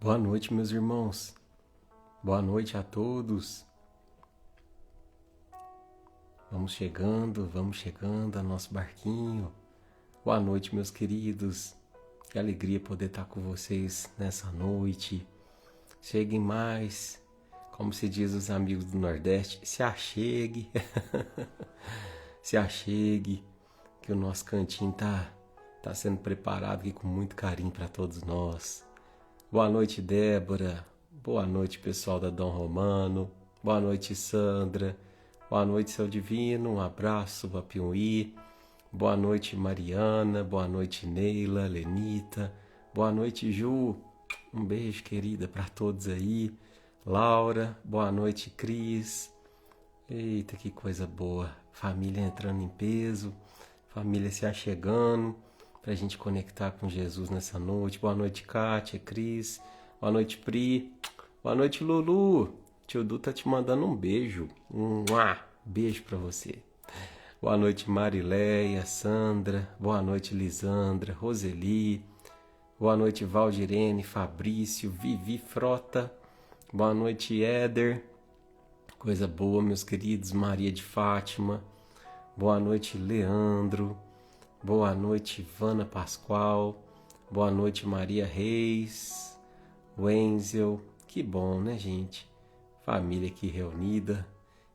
Boa noite, meus irmãos. Boa noite a todos. Vamos chegando a nosso barquinho. Boa noite, meus queridos. Que alegria poder estar com vocês nessa noite. Cheguem mais, como se diz os amigos do Nordeste, se achegue. Se achegue, que o nosso cantinho tá sendo preparado aqui com muito carinho para todos nós. Boa noite, Débora. Boa noite, pessoal da Dom Romano. Boa noite, Sandra. Boa noite, Seu Divino. Um abraço, Vapiuí. Boa noite, Mariana. Boa noite, Neila, Lenita. Boa noite, Ju. Um beijo, querida, para todos aí. Laura. Boa noite, Cris. Eita, que coisa boa. Família entrando em peso. Família se achegando. Pra gente conectar com Jesus nessa noite. Boa noite, Kátia, Cris. Boa noite, Pri. Boa noite, Lulu. Tio Du tá te mandando um beijo. Beijo pra você. Boa noite, Marileia, Sandra. Boa noite, Lisandra, Roseli. Boa noite, Valdirene, Fabrício, Vivi Frota. Boa noite, Éder. Coisa boa, meus queridos. Maria de Fátima. Boa noite, Leandro. Boa noite, Ivana Pascoal. Boa noite, Maria Reis. Wenzel. Que bom, né, gente? Família aqui reunida.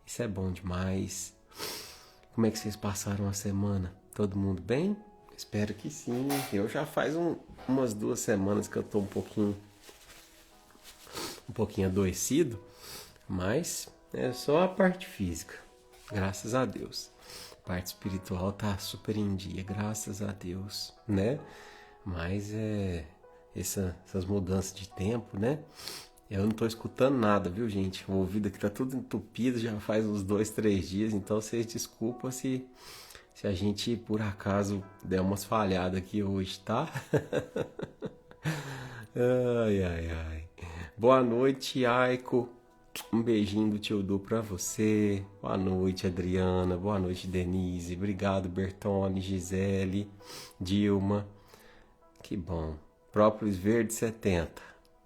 Isso é bom demais. Como é que vocês passaram a semana? Todo mundo bem? Espero que sim. Eu já faz umas 2 semanas que eu tô um pouquinho adoecido. Mas é só a parte física. Graças a Deus. A parte espiritual tá super em dia, graças a Deus, né? Mas essas mudanças de tempo, né? Eu não tô escutando nada, viu, gente? O ouvido aqui tá tudo entupido, já faz uns 2, 3 dias, então vocês desculpam se a gente, por acaso, der umas falhadas aqui hoje, tá? Ai. Boa noite, Aiko. Um beijinho do tio Du pra você. Boa noite, Adriana. Boa noite, Denise. Obrigado, Bertone, Gisele, Dilma. Que bom. Própolis Verde 70.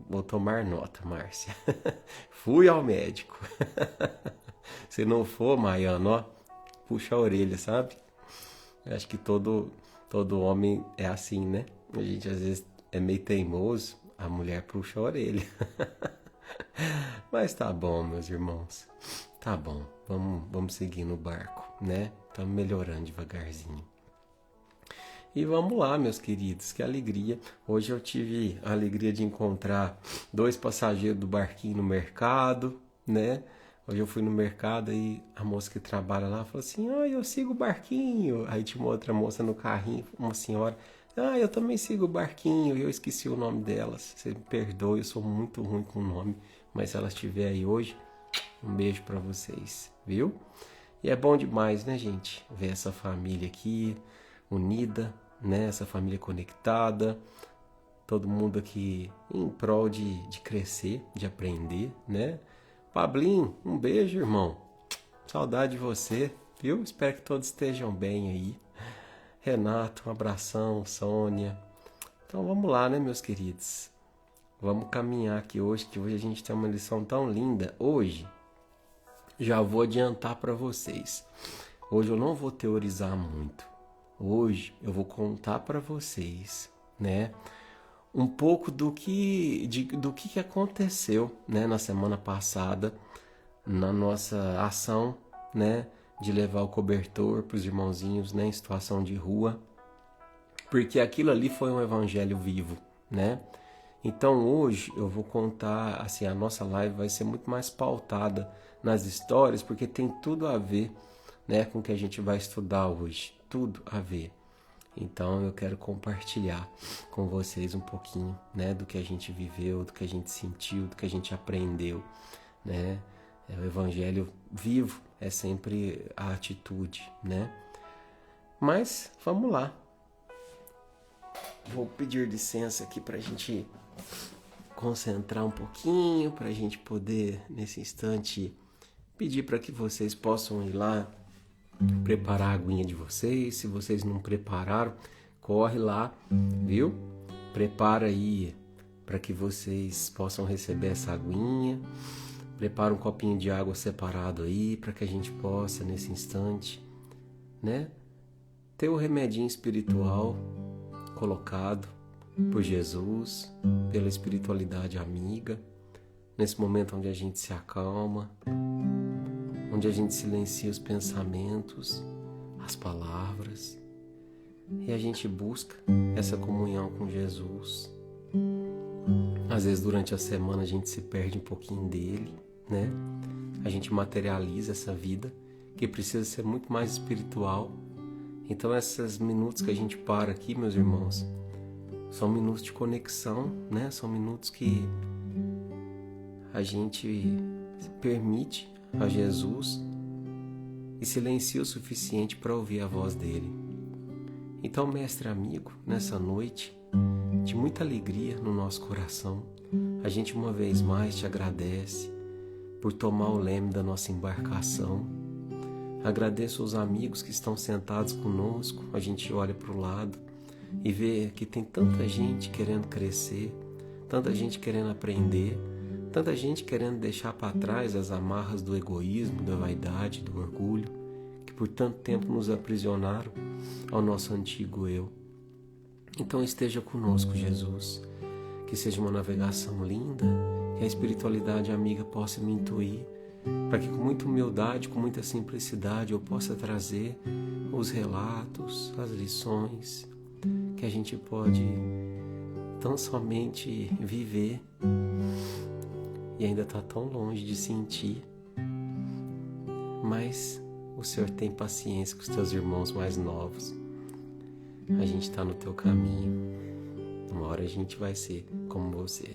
Vou tomar nota, Márcia. Fui ao médico. Se não for, Maiano, ó, puxa a orelha, sabe? Eu acho que todo homem é assim, né? A gente às vezes é meio teimoso, a mulher puxa a orelha. Mas tá bom, meus irmãos. Tá bom, vamos seguir no barco, né? Estamos melhorando devagarzinho. E vamos lá, meus queridos, que alegria. Hoje eu tive a alegria de encontrar 2 passageiros do barquinho no mercado, né? Hoje eu fui no mercado e a moça que trabalha lá falou assim: eu sigo o barquinho. Aí tinha uma outra moça no carrinho, uma senhora: eu também sigo o barquinho. E eu esqueci o nome delas. Você me perdoe, eu sou muito ruim com o nome. Mas se elas estiverem aí hoje, um beijo pra vocês, viu? E é bom demais, né, gente? Ver essa família aqui, unida, né? Essa família conectada. Todo mundo aqui em prol de crescer, de aprender, né? Pablinho, um beijo, irmão. Saudade de você, viu? Espero que todos estejam bem aí. Renato, um abração. Sônia. Então vamos lá, né, meus queridos? Vamos caminhar aqui hoje, que hoje a gente tem uma lição tão linda. Hoje, já vou adiantar para vocês. Hoje eu não vou teorizar muito. Hoje eu vou contar para vocês, né, um pouco do que aconteceu, né, na semana passada, na nossa ação, né, de levar o cobertor para os irmãozinhos, né, em situação de rua, porque aquilo ali foi um evangelho vivo, né? Então hoje eu vou contar, assim, a nossa live vai ser muito mais pautada nas histórias, porque tem tudo a ver, né, com o que a gente vai estudar hoje, tudo a ver. Então eu quero compartilhar com vocês um pouquinho, né, do que a gente viveu, do que a gente sentiu, do que a gente aprendeu, né? O evangelho vivo é sempre a atitude, né? Mas vamos lá. Vou pedir licença aqui pra gente concentrar um pouquinho, pra gente poder, nesse instante, pedir para que vocês possam ir lá preparar a aguinha de vocês. Se vocês não prepararam, corre lá, viu? Prepara aí para que vocês possam receber essa aguinha. Prepara um copinho de água separado aí, para que a gente possa, nesse instante, né, ter o remedinho espiritual colocado por Jesus, pela espiritualidade amiga, nesse momento onde a gente se acalma, onde a gente silencia os pensamentos, as palavras, e a gente busca essa comunhão com Jesus. Às vezes durante a semana a gente se perde um pouquinho dele, né? A gente materializa essa vida que precisa ser muito mais espiritual. Então esses minutos que a gente para aqui, meus irmãos, são minutos de conexão, né? São minutos que a gente permite a Jesus e silencia o suficiente para ouvir a voz dele. Então, mestre amigo, nessa noite, de muita alegria no nosso coração, a gente uma vez mais te agradece por tomar o leme da nossa embarcação. Agradeço aos amigos que estão sentados conosco. A gente olha para o lado e vê que tem tanta gente querendo crescer, tanta gente querendo aprender, tanta gente querendo deixar para trás as amarras do egoísmo, da vaidade, do orgulho, que por tanto tempo nos aprisionaram ao nosso antigo eu. Então esteja conosco, Jesus, que seja uma navegação linda, que a espiritualidade amiga possa me intuir, para que com muita humildade, com muita simplicidade eu possa trazer os relatos, as lições que a gente pode tão somente viver e ainda está tão longe de sentir, mas o Senhor tem paciência com os teus irmãos mais novos. A gente está no teu caminho, uma hora a gente vai ser como você.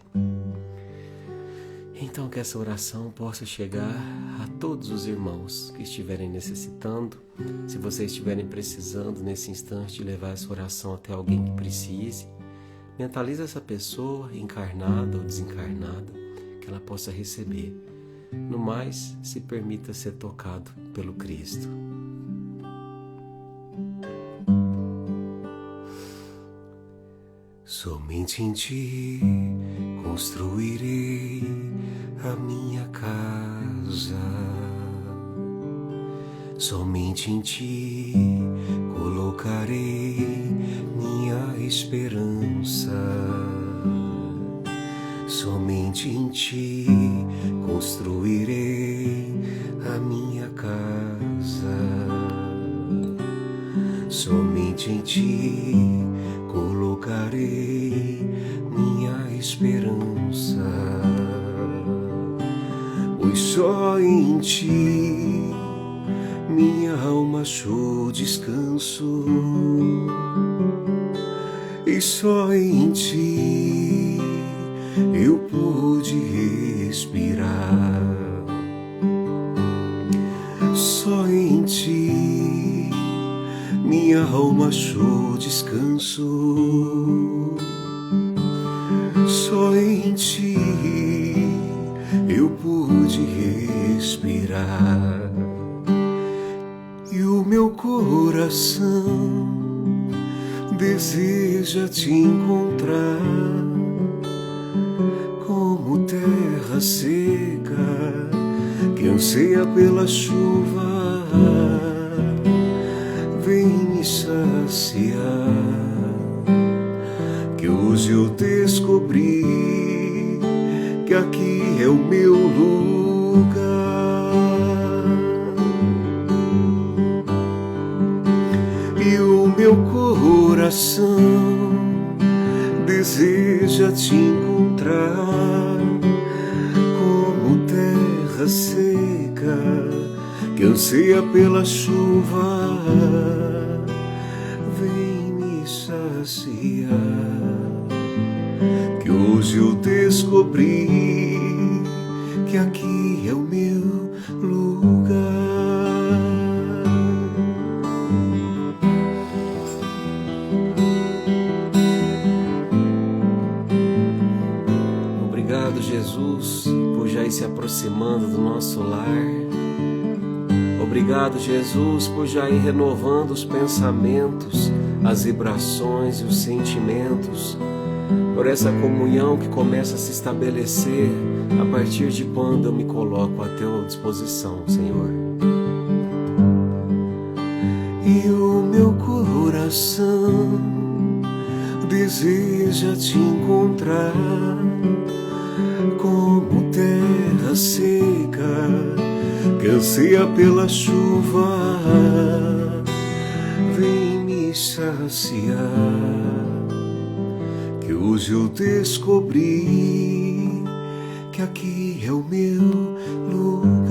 Então que essa oração possa chegar a todos os irmãos que estiverem necessitando. Se vocês estiverem precisando nesse instante de levar essa oração até alguém que precise, mentaliza essa pessoa, encarnada ou desencarnada, que ela possa receber. No mais, se permita ser tocado pelo Cristo. Somente em ti construirei a minha casa. Somente em ti colocarei minha esperança. Somente em ti construirei a minha casa. Somente em ti colocarei minha esperança, pois só em ti minha alma achou descanso, e só em ti eu pude respirar. Só em ti minha alma achou descanso, só em ti eu pude respirar. E o meu coração deseja te encontrar, como terra seca que anseia pela chuva. Vem me saciar, que hoje eu descobri que aqui é o meu lugar. E o meu coração deseja te encontrar, como terra seca que anseia pela chuva. Vem me saciar, que hoje eu descobri que aqui é o meu lugar. Obrigado, Jesus, por já ir se aproximando do nosso lar. Obrigado, Jesus, por já ir renovando os pensamentos, as vibrações e os sentimentos. por essa comunhão que começa a se estabelecer a partir de quando eu me coloco à tua disposição, Senhor. E o meu coração deseja te encontrar como terra seca que anseia pela chuva. Vem me saciar, que hoje eu descobri que aqui é o meu lugar.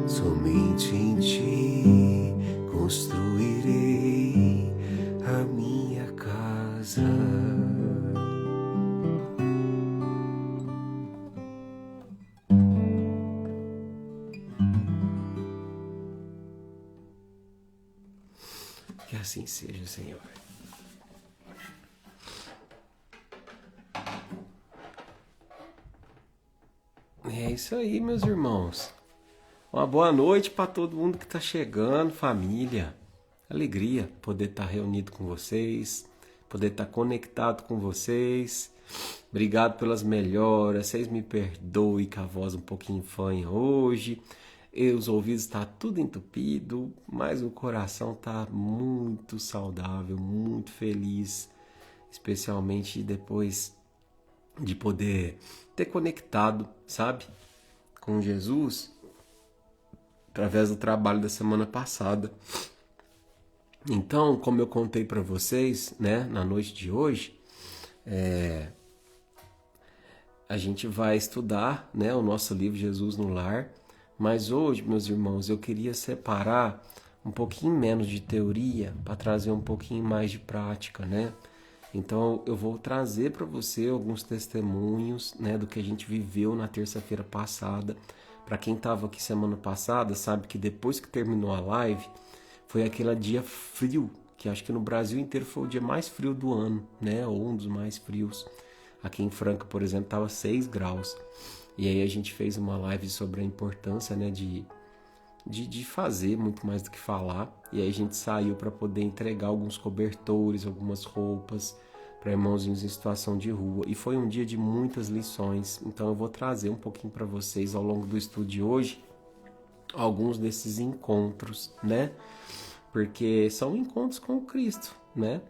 Somente em ti construirei a minha casa. Que assim seja, Senhor. É isso aí, meus irmãos. Uma boa noite para todo mundo que está chegando, família. Alegria poder estar reunido com vocês, poder estar conectado com vocês. Obrigado pelas melhoras. Vocês me perdoem que a voz um pouquinho fanha hoje. Os ouvidos estão tudo entupido, mas o coração está muito saudável, muito feliz, especialmente depois de poder ter conectado, sabe, com Jesus através do trabalho da semana passada. Então, como eu contei para vocês, né, na noite de hoje, a gente vai estudar, né, o nosso livro Jesus no Lar. Mas hoje, meus irmãos, eu queria separar um pouquinho menos de teoria para trazer um pouquinho mais de prática, né? Então, eu vou trazer para você alguns testemunhos, né, do que a gente viveu na terça-feira passada. Para quem estava aqui semana passada, sabe que depois que terminou a live, foi aquele dia frio, que acho que no Brasil inteiro foi o dia mais frio do ano, né? Ou um dos mais frios. Aqui em Franca, por exemplo, estava 6 graus. E aí a gente fez uma live sobre a importância, né, de fazer muito mais do que falar. E aí a gente saiu para poder entregar alguns cobertores, algumas roupas para irmãozinhos em situação de rua. E foi um dia de muitas lições. Então eu vou trazer um pouquinho para vocês ao longo do estudo de hoje alguns desses encontros, né? Porque são encontros com o Cristo, né?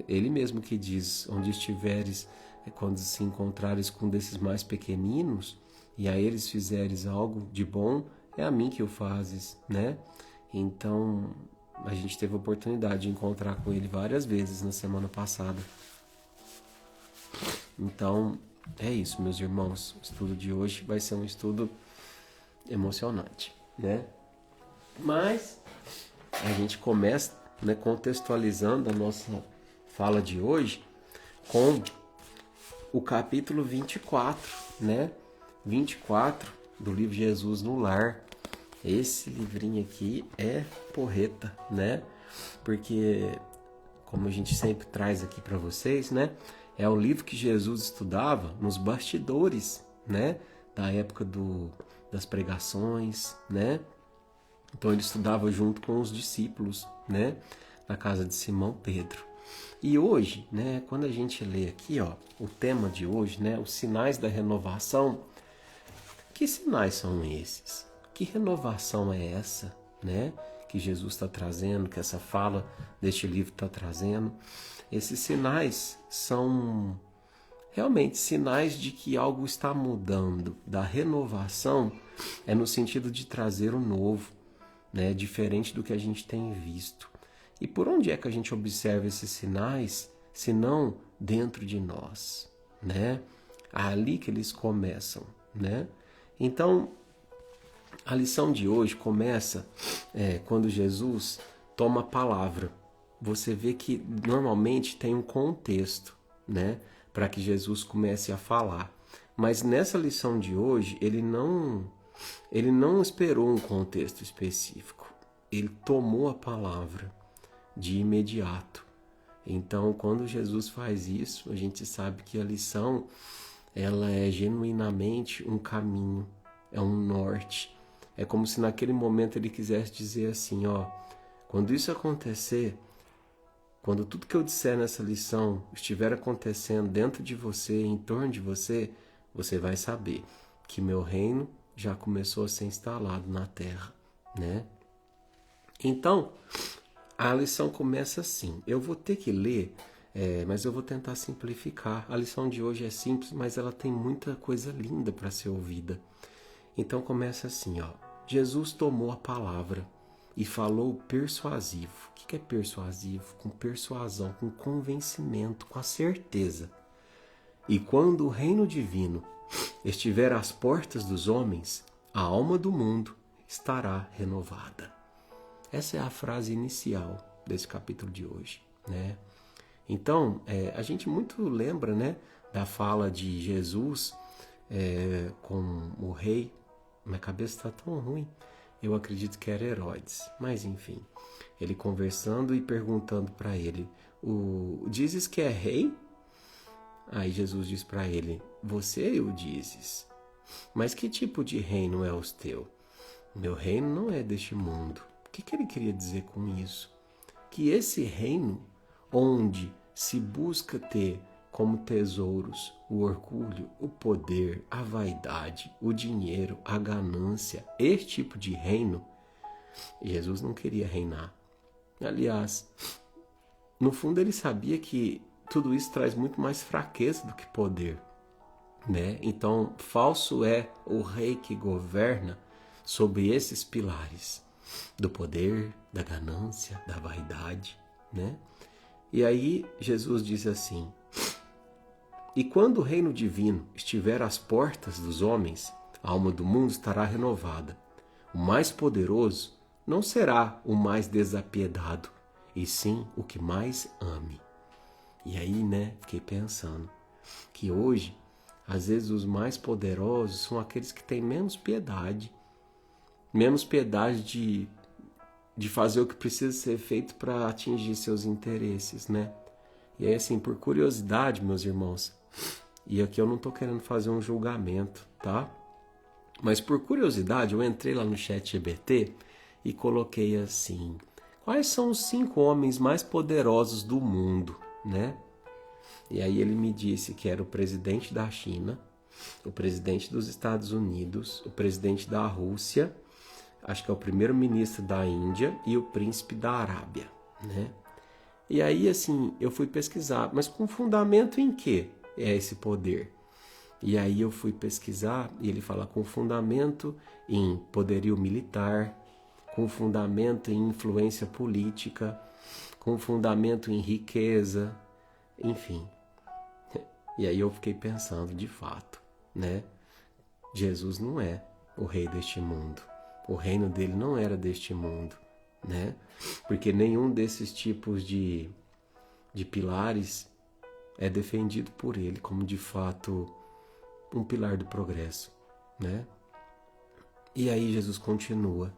Ele mesmo que diz, onde estiveres, quando se encontrares com desses mais pequeninos, e a eles fizeres algo de bom, é a mim que o fazes, né? Então, a gente teve a oportunidade de encontrar com ele várias vezes na semana passada. Então, é isso, meus irmãos. O estudo de hoje vai ser um estudo emocionante, né? Mas a gente começa, né, contextualizando a nossa fala de hoje com o capítulo 24, né? 24 do livro Jesus no Lar. Esse livrinho aqui é porreta, né? Porque, como a gente sempre traz aqui para vocês, né? É o livro que Jesus estudava nos bastidores, né? Da época das pregações, né? Então ele estudava junto com os discípulos, né? Na casa de Simão Pedro. E hoje, né, quando a gente lê aqui, ó, o tema de hoje, né, os sinais da renovação, que sinais são esses? Que renovação é essa, né, que Jesus está trazendo, que essa fala deste livro está trazendo? Esses sinais são realmente sinais de que algo está mudando. Da renovação é no sentido de trazer o novo, né, diferente do que a gente tem visto. E por onde é que a gente observa esses sinais, se não dentro de nós, né? É ali que eles começam, né? Então, a lição de hoje começa quando Jesus toma a palavra. Você vê que normalmente tem um contexto, né, para que Jesus comece a falar. Mas nessa lição de hoje, ele não esperou um contexto específico. Ele tomou a palavra de imediato. Então, quando Jesus faz isso, a gente sabe que a lição ela é genuinamente um caminho, é um norte É como se naquele momento ele quisesse dizer assim, ó, quando isso acontecer, quando tudo que eu disser nessa lição estiver acontecendo dentro de você, em torno de você, você vai saber que meu reino já começou a ser instalado na terra, né? Então, a lição começa assim. Eu vou ter que ler, mas eu vou tentar simplificar. A lição de hoje é simples, mas ela tem muita coisa linda para ser ouvida. Então começa assim, ó. Jesus tomou a palavra e falou persuasivo. O que é persuasivo? Com persuasão, com convencimento, com a certeza. E quando o reino divino estiver às portas dos homens, a alma do mundo estará renovada. Essa é a frase inicial desse capítulo de hoje, né? Então, a gente muito lembra, né, da fala de Jesus com o rei. Minha cabeça está tão ruim. Eu acredito que era Herodes, mas enfim. Ele conversando e perguntando para ele, dizes que é rei? Aí Jesus diz para ele, você o dizes. Mas que tipo de reino é o teu? Meu reino não é deste mundo. O que ele queria dizer com isso? Que esse reino, onde se busca ter como tesouros o orgulho, o poder, a vaidade, o dinheiro, a ganância, esse tipo de reino, Jesus não queria reinar. Aliás, no fundo ele sabia que tudo isso traz muito mais fraqueza do que poder, né? Então, falso é o rei que governa sobre esses pilares do poder, da ganância, da vaidade, né? E aí Jesus diz assim: e quando o reino divino estiver às portas dos homens, a alma do mundo estará renovada. O mais poderoso não será o mais desapiedado, e sim o que mais ame. E aí, né, fiquei pensando que hoje, às vezes, os mais poderosos são aqueles que têm menos piedade de fazer o que precisa ser feito para atingir seus interesses, né? E aí, assim, por curiosidade, meus irmãos, e aqui eu não estou querendo fazer um julgamento, tá? Mas por curiosidade, eu entrei lá no ChatGPT e coloquei assim, quais são os 5 homens mais poderosos do mundo, né? E aí ele me disse que era o presidente da China, o presidente dos Estados Unidos, o presidente da Rússia, acho que é o primeiro-ministro da Índia e o príncipe da Arábia, né? E aí, assim, eu fui pesquisar, mas com fundamento em quê é esse poder? E aí eu fui pesquisar e ele fala com fundamento em poderio militar, com fundamento em influência política, com fundamento em riqueza, enfim. E aí eu fiquei pensando, de fato, né? Jesus não é o rei deste mundo. O reino dele não era deste mundo, né? Porque nenhum desses tipos de pilares é defendido por ele como, de fato, um pilar do progresso, né? E aí Jesus continua.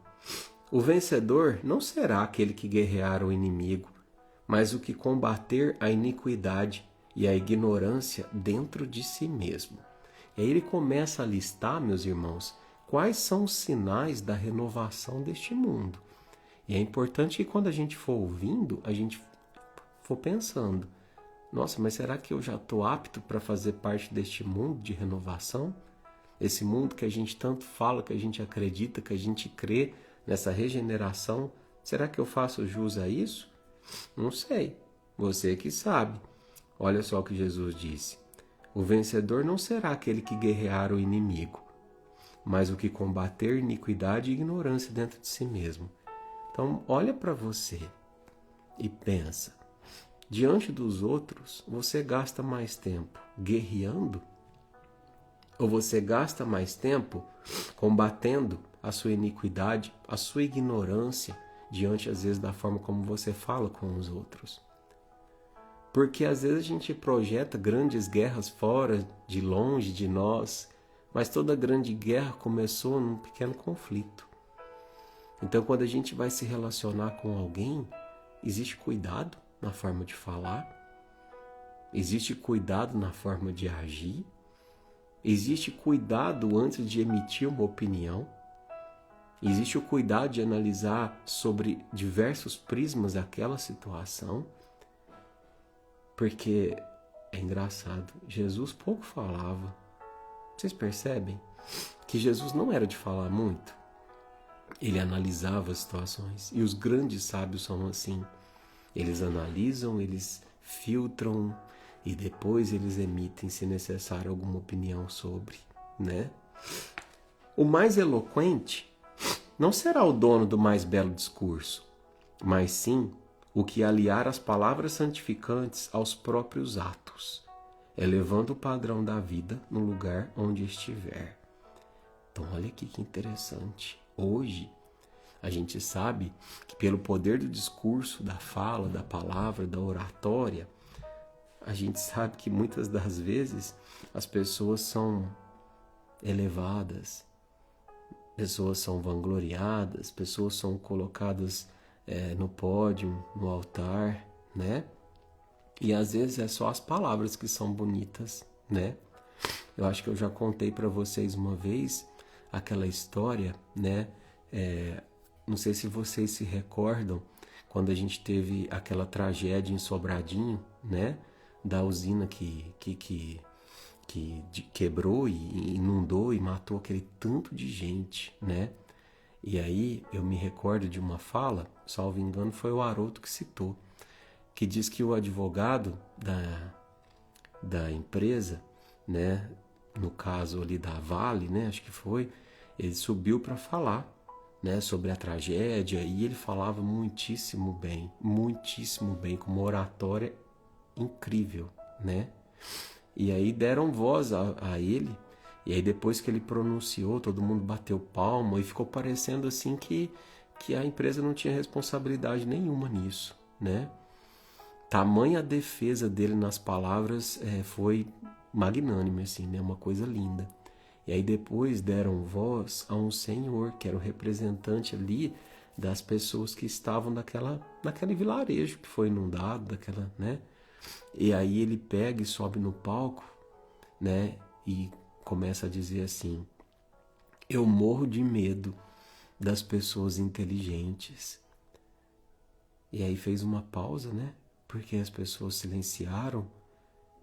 O vencedor não será aquele que guerrear o inimigo, mas o que combater a iniquidade e a ignorância dentro de si mesmo. E aí ele começa a listar, meus irmãos, quais são os sinais da renovação deste mundo. E é importante que quando a gente for ouvindo, a gente for pensando, nossa, mas será que eu já estou apto para fazer parte deste mundo de renovação? Esse mundo que a gente tanto fala, que a gente acredita, que a gente crê nessa regeneração, será que eu faço jus a isso? Não sei, você que sabe. Olha só o que Jesus disse. O vencedor não será aquele que guerrear o inimigo, mas o que combater iniquidade e ignorância dentro de si mesmo. Então, olha para você e pensa. Diante dos outros, você gasta mais tempo guerreando? Ou você gasta mais tempo combatendo a sua iniquidade, a sua ignorância, diante, às vezes, da forma como você fala com os outros? Porque, às vezes, a gente projeta grandes guerras fora, de longe de nós, mas toda grande guerra começou num pequeno conflito. Então, quando a gente vai se relacionar com alguém, existe cuidado na forma de falar, existe cuidado na forma de agir, existe cuidado antes de emitir uma opinião. Existe o cuidado de analisar sobre diversos prismas aquela situação, porque é engraçado, Jesus pouco falava. Vocês percebem que Jesus não era de falar muito? Ele analisava as situações. E os grandes sábios são assim. Eles analisam, eles filtram e depois eles emitem, se necessário, alguma opinião sobre, né? O mais eloquente não será o dono do mais belo discurso, mas sim o que aliar as palavras santificantes aos próprios atos, elevando o padrão da vida no lugar onde estiver. Então, olha aqui que interessante. Hoje, a gente sabe que pelo poder do discurso, da fala, da palavra, da oratória, a gente sabe que muitas das vezes as pessoas são elevadas, pessoas são vangloriadas, pessoas são colocadas no pódio, no altar, né? E às vezes é só as palavras que são bonitas, né? Eu acho que eu já contei para vocês uma vez aquela história, né? Não sei se vocês se recordam quando a gente teve aquela tragédia em Sobradinho, né? Da usina que quebrou e inundou e matou aquele tanto de gente, né? E aí eu me recordo de uma fala, salvo engano, foi o Haroldo que citou, que diz que o advogado da empresa, né, no caso ali da Vale, né, acho que foi, ele subiu para falar, né, sobre a tragédia, e ele falava muitíssimo bem, com uma oratória incrível, né? E aí deram voz a ele, e aí depois que ele pronunciou, todo mundo bateu palma e ficou parecendo assim que a empresa não tinha responsabilidade nenhuma nisso, né? Tamanha a defesa dele nas palavras foi magnânime, assim, né? Uma coisa linda. E aí depois deram voz a um senhor, que era o representante ali das pessoas que estavam naquele vilarejo que foi inundado, né? E aí ele pega e sobe no palco, né? E começa a dizer assim: eu morro de medo das pessoas inteligentes. E aí fez uma pausa, né? Porque as pessoas silenciaram.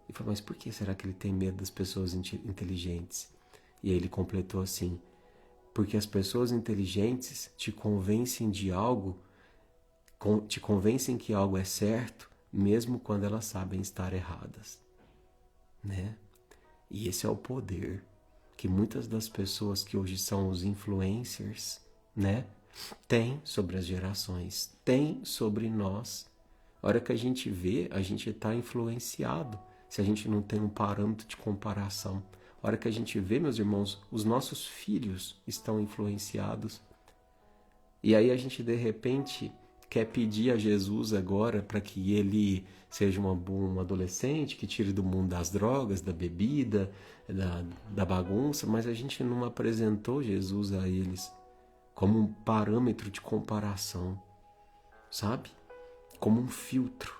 E falou: mas por que será que ele tem medo das pessoas inteligentes? E aí ele completou assim: porque as pessoas inteligentes te convencem de algo, te convencem que algo é certo, mesmo quando elas sabem estar erradas, né? E esse é o poder que muitas das pessoas que hoje são os influencers, né, têm sobre as gerações, têm sobre nós. A hora que a gente vê, a gente está influenciado, se a gente não tem um parâmetro de comparação. A hora que a gente vê, meus irmãos, os nossos filhos estão influenciados. E aí a gente, de repente, quer pedir a Jesus agora para que ele seja um adolescente, que tire do mundo das drogas, da bebida, da bagunça, mas a gente não apresentou Jesus a eles como um parâmetro de comparação, sabe? Como um filtro,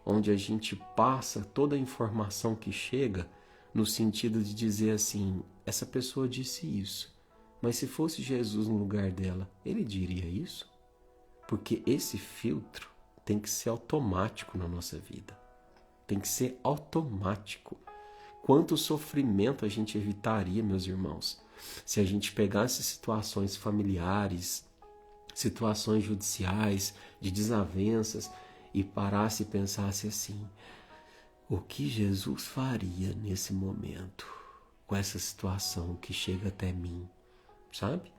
onde a gente passa toda a informação que chega no sentido de dizer assim: essa pessoa disse isso, mas se fosse Jesus no lugar dela, ele diria isso? Porque esse filtro tem que ser automático na nossa vida. Tem que ser automático. Quanto sofrimento a gente evitaria, meus irmãos, se a gente pegasse situações familiares, situações judiciais, de desavenças, e parasse e pensasse assim: o que Jesus faria nesse momento, com essa situação que chega até mim, sabe?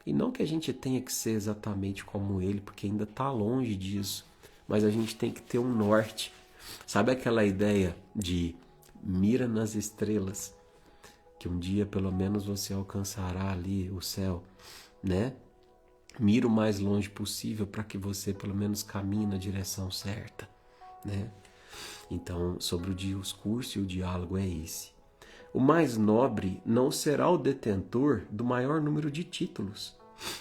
E não que a gente tenha que ser exatamente como ele, porque ainda está longe disso, mas a gente tem que ter um norte. Sabe aquela ideia de mira nas estrelas, que um dia pelo menos você alcançará ali o céu, né? Mira o mais longe possível para que você pelo menos caminhe na direção certa, né? Então, sobre o discurso e o diálogo é esse. O mais nobre não será o detentor do maior número de títulos,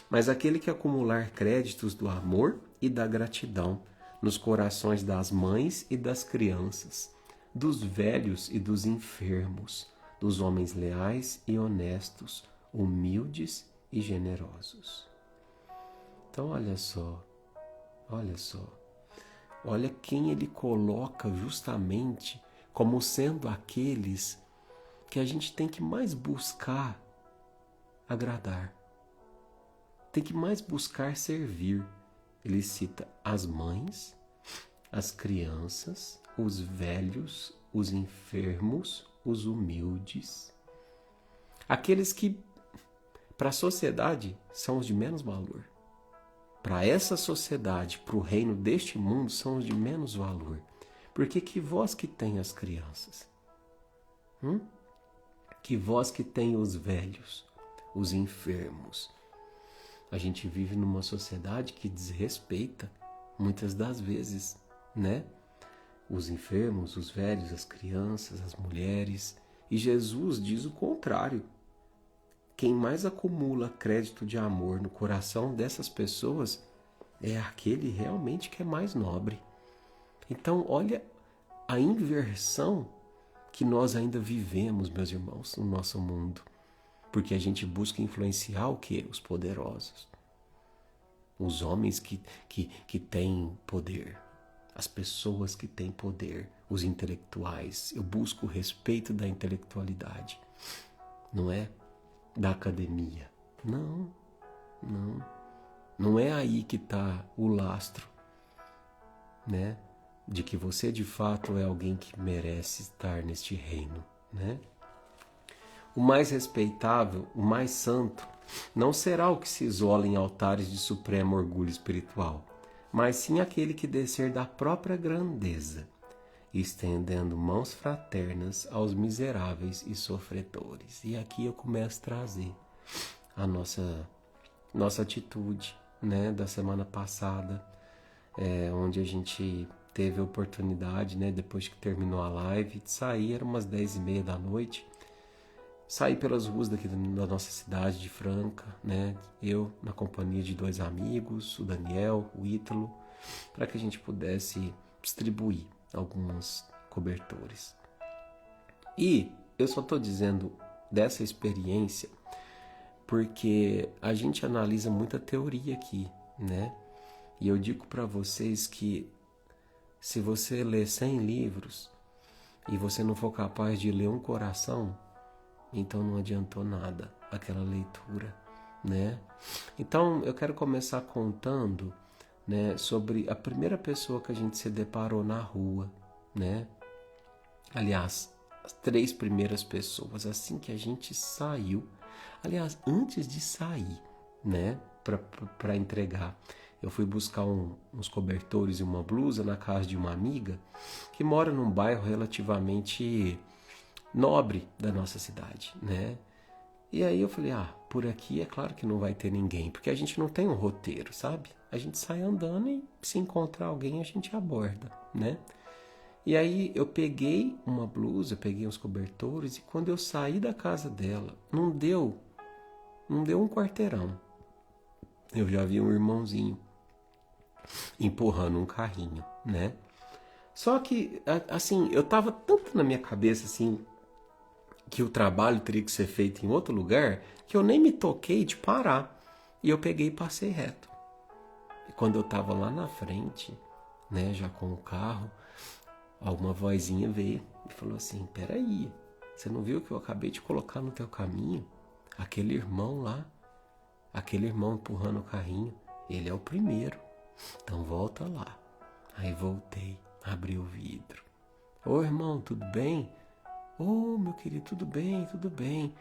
mas aquele que acumular créditos do amor e da gratidão nos corações das mães e das crianças, dos velhos e dos enfermos, dos homens leais e honestos, humildes e generosos. Então olha só, olha só. Olha quem ele coloca justamente como sendo aqueles que a gente tem que mais buscar agradar. Tem que mais buscar servir. Ele cita as mães, as crianças, os velhos, os enfermos, os humildes. Aqueles que, para a sociedade, são os de menos valor. Para essa sociedade, para o reino deste mundo, são os de menos valor. Porque que voz que tem as crianças? Que voz que tem os velhos, os enfermos? A gente vive numa sociedade que desrespeita, muitas das vezes, né? Os enfermos, os velhos, as crianças, as mulheres. E Jesus diz o contrário. Quem mais acumula crédito de amor no coração dessas pessoas é aquele realmente que é mais nobre. Então, olha a inversão que nós ainda vivemos, meus irmãos, no nosso mundo. Porque a gente busca influenciar o quê? Os poderosos. Os homens que têm poder. As pessoas que têm poder. Os intelectuais. Eu busco o respeito da intelectualidade. Não é da academia. Não. Não é aí que está o lastro, né? De que você de fato é alguém que merece estar neste reino, né? O mais respeitável, o mais santo, não será o que se isola em altares de supremo orgulho espiritual, mas sim aquele que descer da própria grandeza, estendendo mãos fraternas aos miseráveis e sofredores. E aqui eu começo a trazer a nossa atitude, né, da semana passada, onde a gente teve a oportunidade, né, depois que terminou a live, de sair, eram umas 10h30 da noite, saí pelas ruas daqui da nossa cidade de Franca, né, eu na companhia de 2 amigos, o Daniel, o Ítalo, para que a gente pudesse distribuir alguns cobertores. E eu só estou dizendo dessa experiência porque a gente analisa muita teoria aqui, né? E eu digo para vocês que se você ler 100 livros e você não for capaz de ler um coração, então não adiantou nada aquela leitura, né? Então eu quero começar contando, né, sobre a primeira pessoa que a gente se deparou na rua, né? Aliás, as 3 primeiras pessoas, assim que a gente saiu. Aliás, antes de sair, né, para entregar, eu fui buscar uns cobertores e uma blusa na casa de uma amiga que mora num bairro relativamente nobre da nossa cidade, né? E aí eu falei, por aqui é claro que não vai ter ninguém, porque a gente não tem um roteiro, sabe? A gente sai andando e se encontrar alguém a gente aborda, né? E aí eu peguei uma blusa, peguei uns cobertores e quando eu saí da casa dela, não deu um quarteirão. Eu já vi um irmãozinho empurrando um carrinho, né? Só que, assim, eu tava tanto na minha cabeça, assim, que o trabalho teria que ser feito em outro lugar, que eu nem me toquei de parar. E eu peguei e passei reto. E quando eu tava lá na frente, né, já com o carro, alguma vozinha veio e falou assim, peraí, você não viu que eu acabei de colocar no teu caminho? Aquele irmão lá, aquele irmão empurrando o carrinho, ele é o primeiro, então volta lá. Aí voltei, abri o vidro. Ô irmão, tudo bem? Ô meu querido, tudo bem, tudo bem.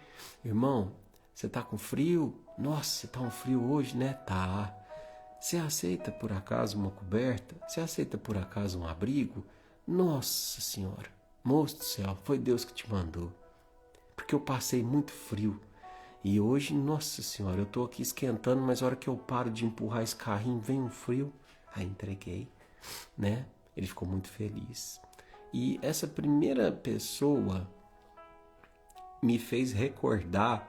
Irmão, você tá com frio? Nossa, tá um frio hoje, né? Tá. Você aceita por acaso uma coberta? Você aceita por acaso um abrigo? Nossa senhora, moço do céu, foi Deus que te mandou. Porque eu passei muito frio. E hoje, nossa senhora, eu tô aqui esquentando, mas a hora que eu paro de empurrar esse carrinho, vem um frio. Aí entreguei, né? Ele ficou muito feliz. E essa primeira pessoa me fez recordar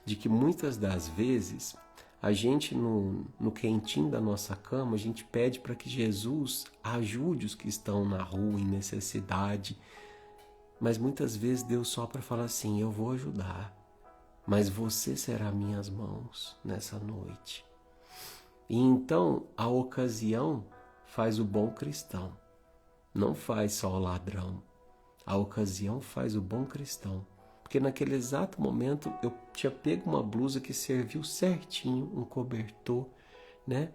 de que muitas das vezes a gente no quentinho da nossa cama, a gente pede para que Jesus ajude os que estão na rua em necessidade. Mas muitas vezes Deus só para falar assim, eu vou ajudar, mas você será minhas mãos nessa noite. E então a ocasião faz o bom cristão, não faz só o ladrão. A ocasião faz o bom cristão. Porque naquele exato momento eu tinha pego uma blusa que serviu certinho, um cobertor, né?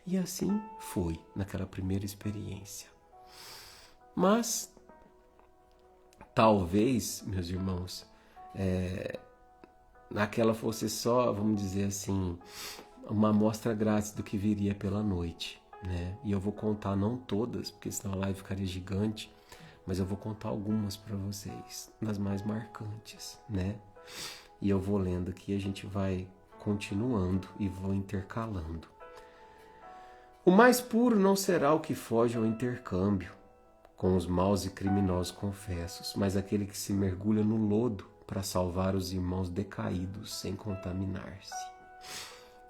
E assim foi naquela primeira experiência. Mas talvez, meus irmãos, naquela fosse só, vamos dizer assim, uma amostra grátis do que viria pela noite, né? E eu vou contar não todas, porque senão a live ficaria gigante, mas eu vou contar algumas para vocês, das mais marcantes, né? E eu vou lendo aqui, a gente vai continuando e vou intercalando. O mais puro não será o que foge ao intercâmbio com os maus e criminosos confessos, mas aquele que se mergulha no lodo para salvar os irmãos decaídos sem contaminar-se.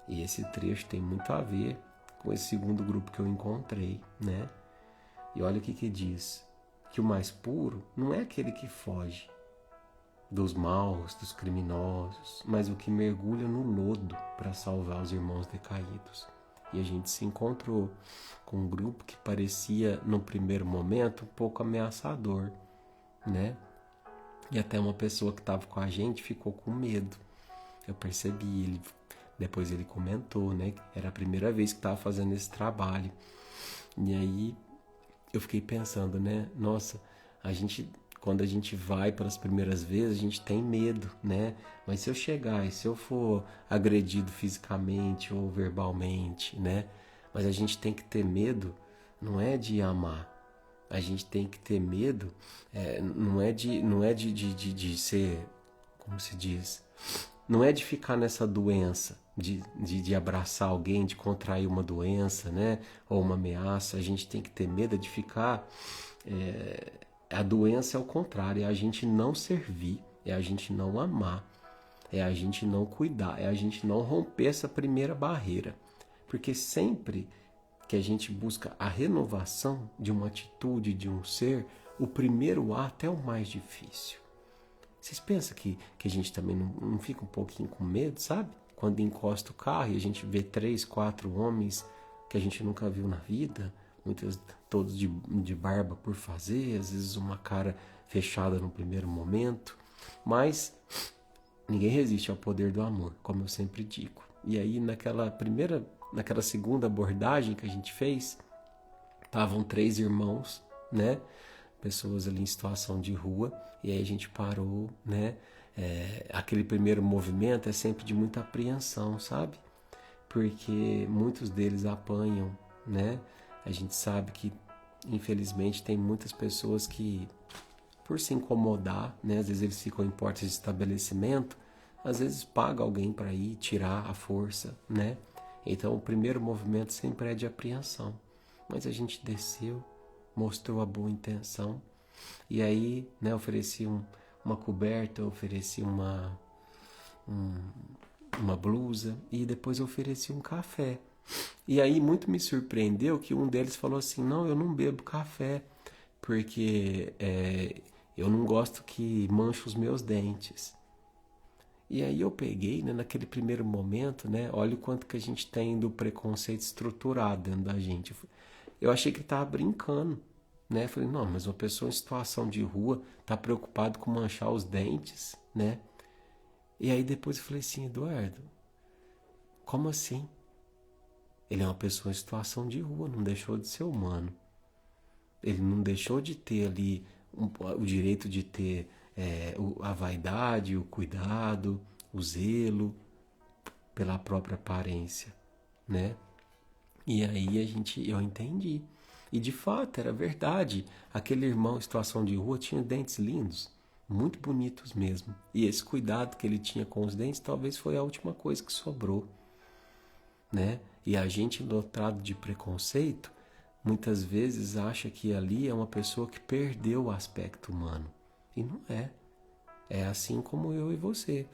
E esse trecho tem muito a ver com esse segundo grupo que eu encontrei, né? E olha o que diz, que o mais puro não é aquele que foge dos maus, dos criminosos, mas o que mergulha no lodo para salvar os irmãos decaídos. E a gente se encontrou com um grupo que parecia, no primeiro momento, um pouco ameaçador, né? E até uma pessoa que estava com a gente ficou com medo. Eu percebi, depois ele comentou, né? Que era a primeira vez que estava fazendo esse trabalho. E aí eu fiquei pensando, né? Nossa, quando a gente vai pelas primeiras vezes, a gente tem medo, né? Mas se eu chegar e se eu for agredido fisicamente ou verbalmente, né? Mas a gente tem que ter medo, não é de amar. A gente tem que ter medo, não é de ser, como se diz? Não é de ficar nessa doença, de abraçar alguém, de contrair uma doença, né? Ou uma ameaça. A gente tem que ter medo de ficar... A doença é o contrário, é a gente não servir, é a gente não amar, é a gente não cuidar, é a gente não romper essa primeira barreira. Porque sempre que a gente busca a renovação de uma atitude, de um ser, o primeiro ato é o mais difícil. Vocês pensam que a gente também não fica um pouquinho com medo, sabe? Quando encosta o carro e a gente vê 3, 4 homens que a gente nunca viu na vida, todos de barba por fazer, às vezes uma cara fechada no primeiro momento, mas ninguém resiste ao poder do amor, como eu sempre digo. E aí naquela segunda abordagem que a gente fez, estavam 3 irmãos, né? Pessoas ali em situação de rua, e aí a gente parou, né? Aquele primeiro movimento é sempre de muita apreensão, sabe? Porque muitos deles apanham, né? A gente sabe que, infelizmente, tem muitas pessoas que, por se incomodar, né? Às vezes eles ficam em portas de estabelecimento, às vezes paga alguém para ir tirar a força, né? Então o primeiro movimento sempre é de apreensão. Mas a gente desceu, mostrou a boa intenção, e aí, né, ofereci uma coberta, ofereci uma blusa, e depois ofereci um café. E aí muito me surpreendeu que um deles falou assim, não, eu não bebo café, porque eu não gosto que manche os meus dentes. E aí eu peguei, né, naquele primeiro momento, né, olha o quanto que a gente tem do preconceito estruturado dentro da gente. Eu achei que ele estava brincando, né? Falei, não, mas uma pessoa em situação de rua está preocupada com manchar os dentes, né? E aí depois eu falei assim, Eduardo, como assim? Ele é uma pessoa em situação de rua, não deixou de ser humano. Ele não deixou de ter ali o direito de ter a vaidade, o cuidado, o zelo pela própria aparência, né? E aí eu entendi. E de fato era verdade. Aquele irmão em situação de rua tinha dentes lindos, muito bonitos mesmo. E esse cuidado que ele tinha com os dentes talvez foi a última coisa que sobrou, né? E a gente, lotado de preconceito, muitas vezes acha que ali é uma pessoa que perdeu o aspecto humano. E não é. É assim como eu e você.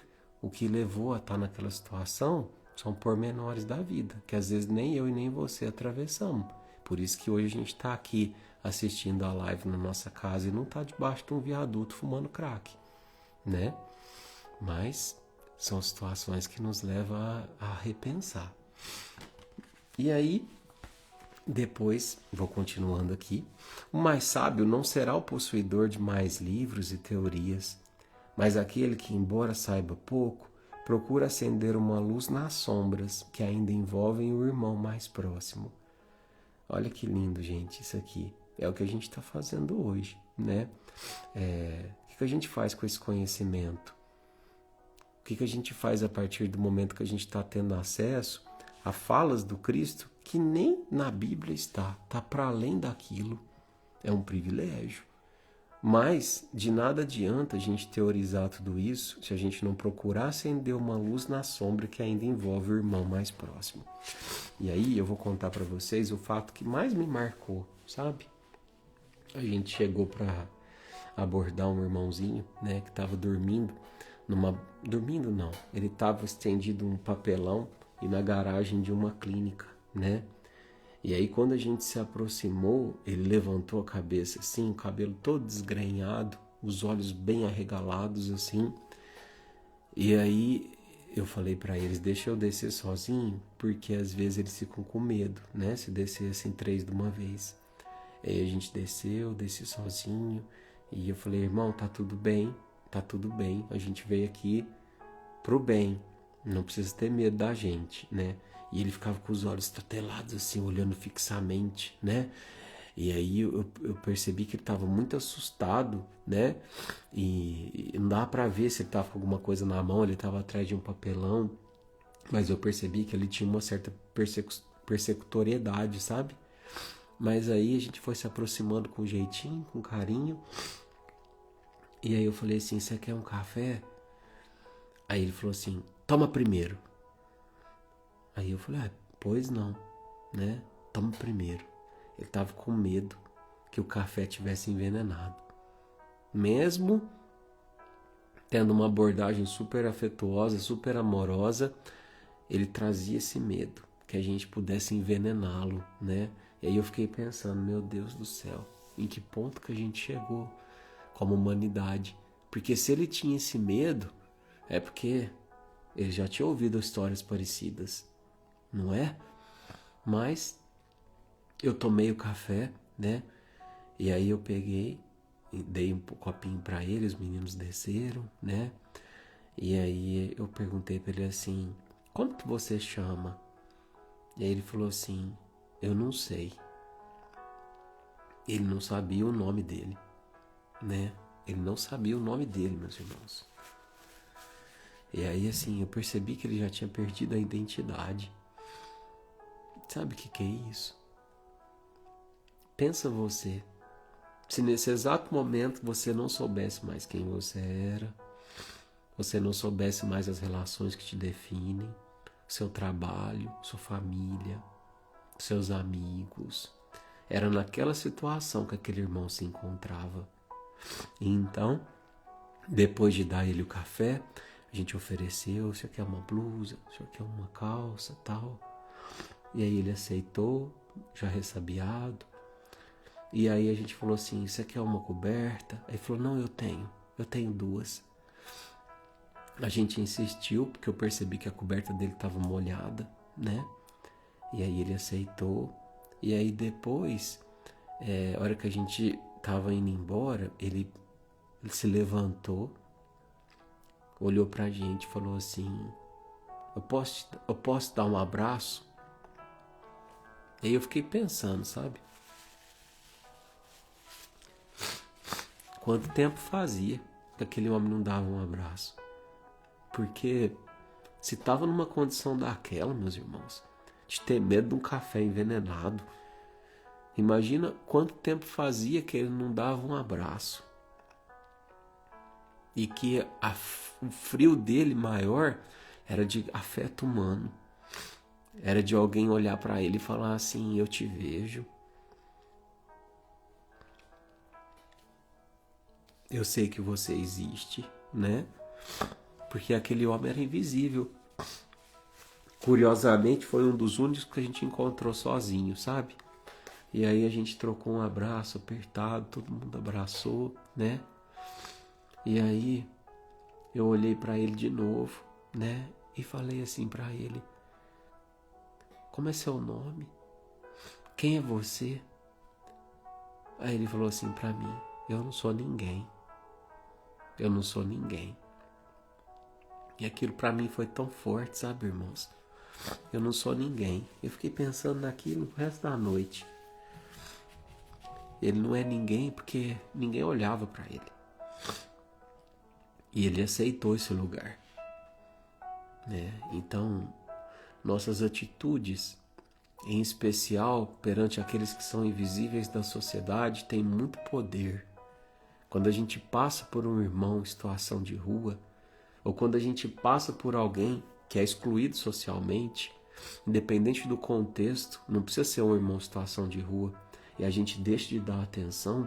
O que levou a estar naquela situação são pormenores da vida, que às vezes nem eu e nem você atravessamos. Por isso que hoje a gente está aqui assistindo a live na nossa casa e não está debaixo de um viaduto fumando crack, né? Mas são situações que nos levam a repensar. E aí, depois, vou continuando aqui. O mais sábio não será o possuidor de mais livros e teorias, mas aquele que, embora saiba pouco, procura acender uma luz nas sombras que ainda envolvem o irmão mais próximo. Olha que lindo, gente, isso aqui. É o que a gente está fazendo hoje, né? O que a gente faz com esse conhecimento? O que a gente faz a partir do momento que a gente está tendo acesso a falas do Cristo que nem na Bíblia está para além daquilo? É um privilégio. Mas de nada adianta a gente teorizar tudo isso se a gente não procurar acender uma luz na sombra que ainda envolve o irmão mais próximo. E aí eu vou contar para vocês o fato que mais me marcou, sabe? A gente chegou para abordar um irmãozinho, né, que estava dormindo dormindo não, ele estava estendido um papelão e na garagem de uma clínica, né? E aí quando a gente se aproximou, ele levantou a cabeça assim, o cabelo todo desgrenhado, os olhos bem arregalados assim. E aí eu falei para eles, deixa eu descer sozinho, porque às vezes eles ficam com medo, né? Se descessem 3 de uma vez. Aí a gente desci sozinho, e eu falei, irmão, tá tudo bem, a gente veio aqui pro bem, não precisa ter medo da gente, né? E ele ficava com os olhos tatelados assim, olhando fixamente, né? E aí eu percebi que ele estava muito assustado, né? E não dava para ver se ele estava com alguma coisa na mão, ele estava atrás de um papelão, mas eu percebi que ele tinha uma certa persecutoriedade, sabe? Mas aí a gente foi se aproximando com jeitinho, com carinho. E aí eu falei assim, você quer um café? Aí ele falou assim, toma primeiro. Aí eu falei, pois não, né? Toma primeiro. Ele tava com medo que o café tivesse envenenado. Mesmo tendo uma abordagem super afetuosa, super amorosa, ele trazia esse medo que a gente pudesse envenená-lo, né? E aí eu fiquei pensando, meu Deus do céu, em que ponto que a gente chegou como humanidade? Porque se ele tinha esse medo, é porque ele já tinha ouvido histórias parecidas, não é? Mas eu tomei o café, né? E aí eu peguei e dei um copinho para ele, os meninos desceram, né? E aí eu perguntei para ele assim, como que você chama? E aí ele falou assim, eu não sei. Ele não sabia o nome dele, né? Ele não sabia o nome dele, meus irmãos. E aí assim, eu percebi que ele já tinha perdido a identidade. Sabe o que é isso? Pensa você, se nesse exato momento você não soubesse mais quem você era, você não soubesse mais as relações que te definem, seu trabalho, sua família, seus amigos. Era naquela situação que aquele irmão se encontrava. E então, depois de dar ele o café, a gente ofereceu, o senhor quer uma blusa, o senhor quer uma calça, tal. E aí ele aceitou, já ressabiado. E aí a gente falou assim, você quer uma coberta? Aí ele falou, não, eu tenho 2. A gente insistiu, porque eu percebi que a coberta dele estava molhada, né? E aí ele aceitou. E aí depois, a hora que a gente estava indo embora, ele se levantou, olhou pra gente e falou assim, eu posso dar um abraço? E aí eu fiquei pensando, sabe? Quanto tempo fazia que aquele homem não dava um abraço? Porque se estava numa condição daquela, meus irmãos, de ter medo de um café envenenado, imagina quanto tempo fazia que ele não dava um abraço. E que o frio dele maior era de afeto humano. Era de alguém olhar para ele e falar assim, eu te vejo. Eu sei que você existe, né? Porque aquele homem era invisível. Curiosamente, foi um dos únicos que a gente encontrou sozinho, sabe? E aí a gente trocou um abraço apertado, todo mundo abraçou, né? E aí eu olhei para ele de novo, né? E falei assim para ele, Como é seu nome? Quem é você? Aí ele falou assim para mim: eu não sou ninguém. Eu não sou ninguém. E aquilo para mim foi tão forte, sabe, irmãos? Eu não sou ninguém. Eu fiquei pensando naquilo o resto da noite. Ele não é ninguém porque ninguém olhava para ele. E ele aceitou esse lugar, né? Então, nossas atitudes, em especial perante aqueles que são invisíveis da sociedade, têm muito poder. Quando a gente passa por um irmão em situação de rua, ou quando a gente passa por alguém que é excluído socialmente, independente do contexto, não precisa ser um irmão em situação de rua, e a gente deixa de dar atenção,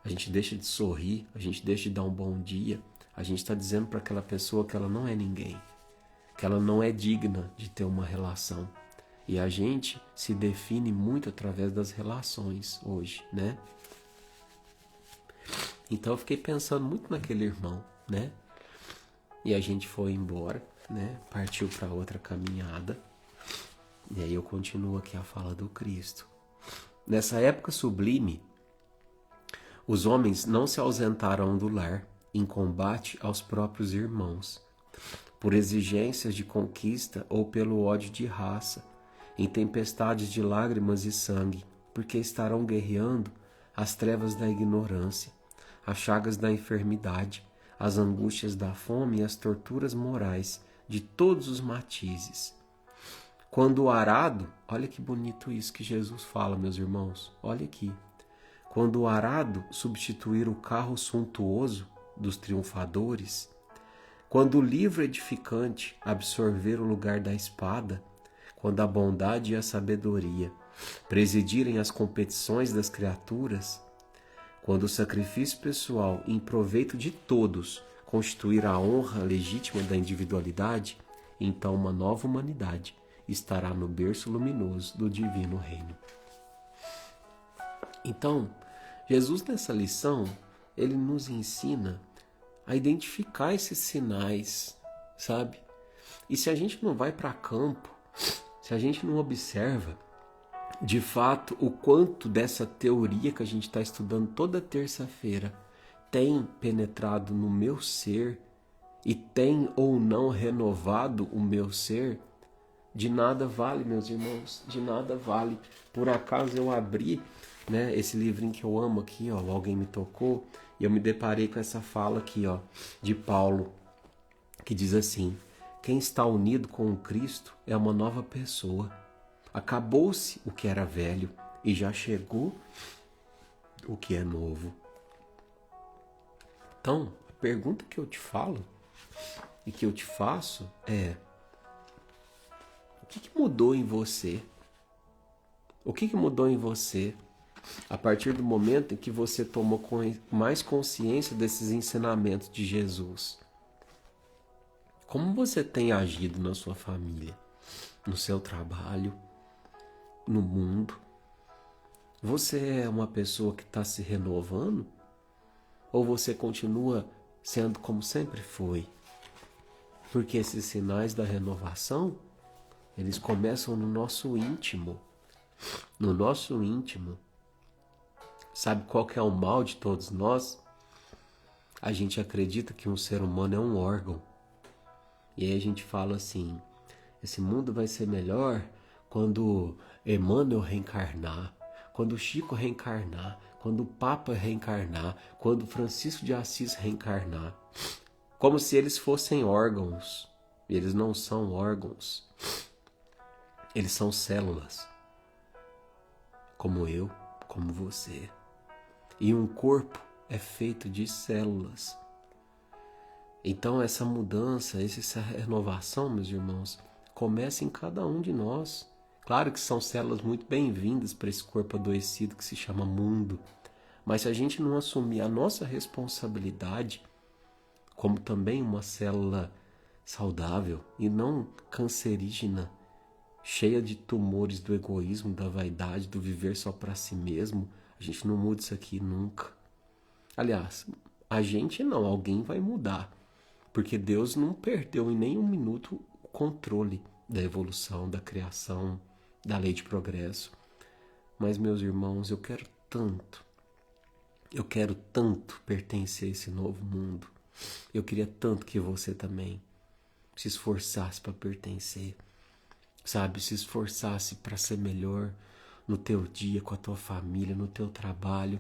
a gente deixa de sorrir, a gente deixa de dar um bom dia, a gente está dizendo para aquela pessoa que ela não é ninguém, que ela não é digna de ter uma relação. E a gente se define muito através das relações hoje, né? Então eu fiquei pensando muito naquele irmão, né? E a gente foi embora, né? Partiu para outra caminhada. E aí eu continuo aqui a fala do Cristo. Nessa época sublime, os homens não se ausentaram do lar em combate aos próprios irmãos, por exigências de conquista ou pelo ódio de raça, em tempestades de lágrimas e sangue, porque estarão guerreando as trevas da ignorância, as chagas da enfermidade, as angústias da fome e as torturas morais de todos os matizes. Quando o arado, olha que bonito isso que Jesus fala, meus irmãos, olha aqui. Quando o arado substituir o carro suntuoso dos triunfadores, quando o livro edificante absorver o lugar da espada, quando a bondade e a sabedoria presidirem as competições das criaturas, quando o sacrifício pessoal em proveito de todos constituir a honra legítima da individualidade, então uma nova humanidade estará no berço luminoso do divino reino. Então, Jesus nessa lição, ele nos ensina a identificar esses sinais, sabe? E se a gente não vai para campo, se a gente não observa, de fato, o quanto dessa teoria que a gente está estudando toda terça-feira tem penetrado no meu ser e tem ou não renovado o meu ser, de nada vale, meus irmãos, de nada vale. Por acaso eu abri, né, esse livrinho que eu amo aqui, ó, Alguém Me Tocou, e eu me deparei com essa fala aqui, ó, de Paulo, que diz assim: quem está unido com o Cristo é uma nova pessoa. Acabou-se o que era velho e já chegou o que é novo. Então, a pergunta que eu te falo e que eu te faço é: o que mudou em você? O que mudou em você a partir do momento em que você tomou mais consciência desses ensinamentos de Jesus? Como você tem agido na sua família, no seu trabalho, no mundo? Você é uma pessoa que está se renovando? Ou você continua sendo como sempre foi? Porque esses sinais da renovação, eles começam no nosso íntimo. No nosso íntimo. Sabe qual que é o mal de todos nós? A gente acredita que um ser humano é um órgão. E aí a gente fala assim: esse mundo vai ser melhor quando Emmanuel reencarnar, quando o Chico reencarnar, quando o Papa reencarnar, quando Francisco de Assis reencarnar. Como se eles fossem órgãos. E eles não são órgãos. Eles são células. Como eu, como você. E um corpo é feito de células. Então essa mudança, essa renovação, meus irmãos, começa em cada um de nós. Claro que são células muito bem-vindas para esse corpo adoecido que se chama mundo. Mas se a gente não assumir a nossa responsabilidade como também uma célula saudável e não cancerígena, cheia de tumores do egoísmo, da vaidade, do viver só para si mesmo, a gente não muda isso aqui nunca. Aliás, a gente não, alguém vai mudar. Porque Deus não perdeu em nenhum minuto o controle da evolução, da criação, da lei de progresso. Mas, meus irmãos, eu quero tanto pertencer a esse novo mundo. Eu queria tanto que você também se esforçasse para pertencer, sabe? Se esforçasse para ser melhor no teu dia, com a tua família, no teu trabalho.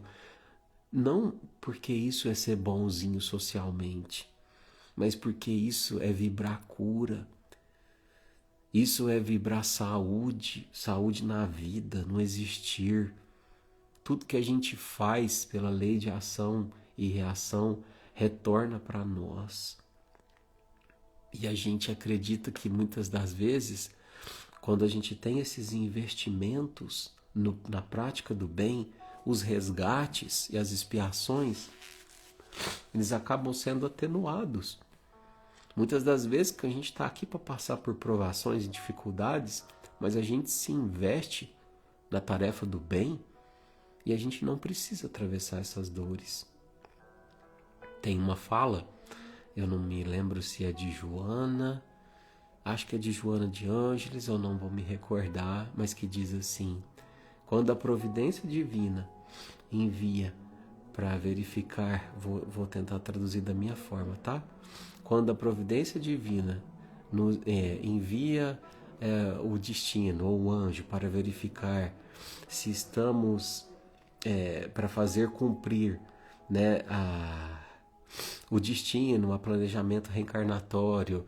Não porque isso é ser bonzinho socialmente, mas porque isso é vibrar cura. Isso é vibrar saúde, saúde na vida, no existir. Tudo que a gente faz pela lei de ação e reação retorna para nós. E a gente acredita que muitas das vezes, quando a gente tem esses investimentos na prática do bem, os resgates e as expiações, eles acabam sendo atenuados. Muitas das vezes que a gente está aqui para passar por provações e dificuldades, mas a gente se investe na tarefa do bem e a gente não precisa atravessar essas dores. Tem uma fala, eu não me lembro se é de Joana, acho que é de Joana de Ângeles, eu não vou me recordar, mas que diz assim: quando a providência divina envia para verificar, vou tentar traduzir da minha forma, tá? Quando a providência divina envia o destino ou o anjo para verificar se estamos para fazer cumprir, né, o destino, o planejamento reencarnatório,